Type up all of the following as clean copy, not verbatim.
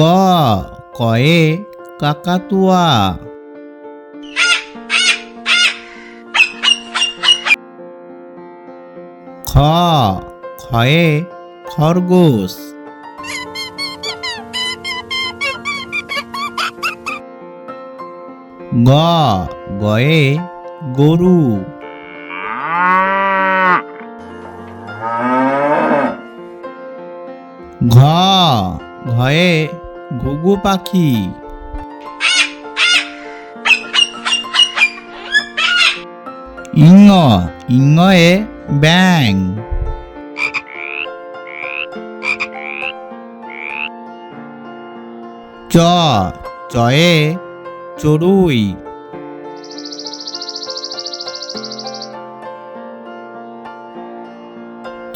ক কয়ে কাকাতুয়া। খ খয়ে খরগোশ। গ গয়ে গরু। ঘ ঘয়ে ঘুঘু পাখি। ইঙ ইঙয়ে ব্যাঙ। চ চয়ে চড়ুই।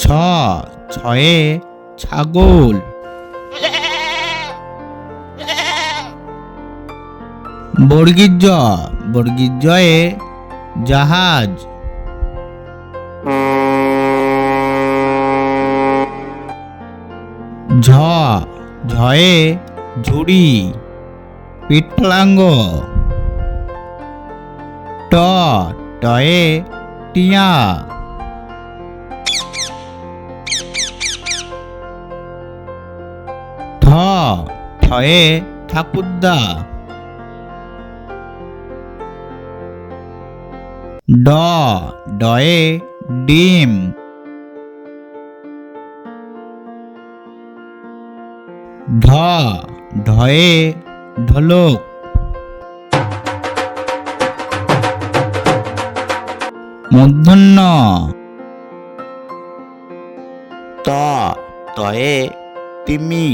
ছ ছয়ে ছাগল। বর্গীর জ বর্গীর জয়ে জাহাজ। ঝ ঝয়ে ঝুড়ি পিঠফলাঙ্গ। ট টয়ে টিয়া। ঠ ঠয়ে ঠাকুরদা। ড ডয়ে ডিম। ঢ ঢয়ে ঢোলক। মূর্ধন্য ত তয়ে তিমি।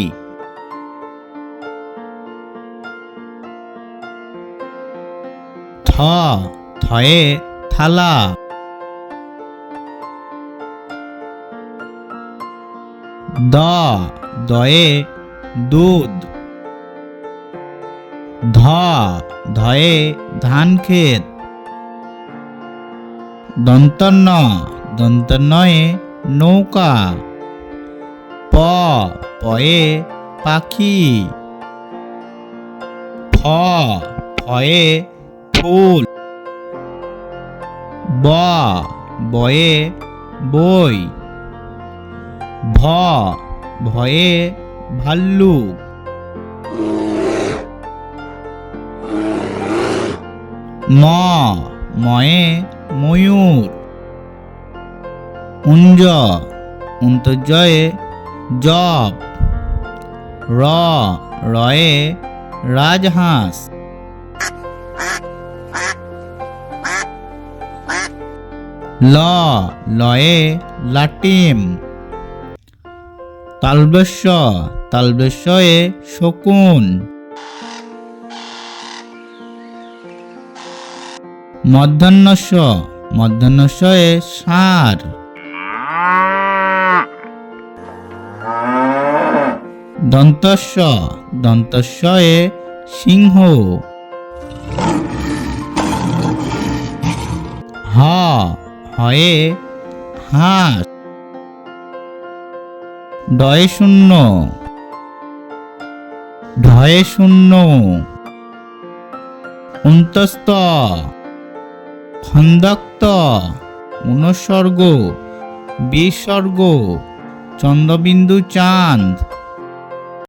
থ থয়ে থালা। দ দয়ে দুধ। ধ ধয়ে ধান ক্ষেত। দন্তন্য দন্তন্নয়ে নৌকা। প পয়ে পাখি। ফ ফয়ে ফুল। ব বয়ে বই। ভ ভয়ে ভাল্লুক। ম ময়ে ময়ূর। উঞ্জ উন্তর্জয়ে জব। র রয়ে রাজহাঁস। ল লয়ে লাটিম। তালবেশ্য তালবেশ্যয়ে শকুন। মধ্যাহ্নস্য মধ্যাহ্নস্যয়ে ষাঁড়। দন্তস্য দন্তস্যয়ে সিংহ। হ হয়ে হাঁস। ডয়ে শূন্য ঢয়ে শূন্য। অন্তস্থ খন্দক্ত অনুসর্গ বিসর্গ চন্দ্রবিন্দু চাঁদ।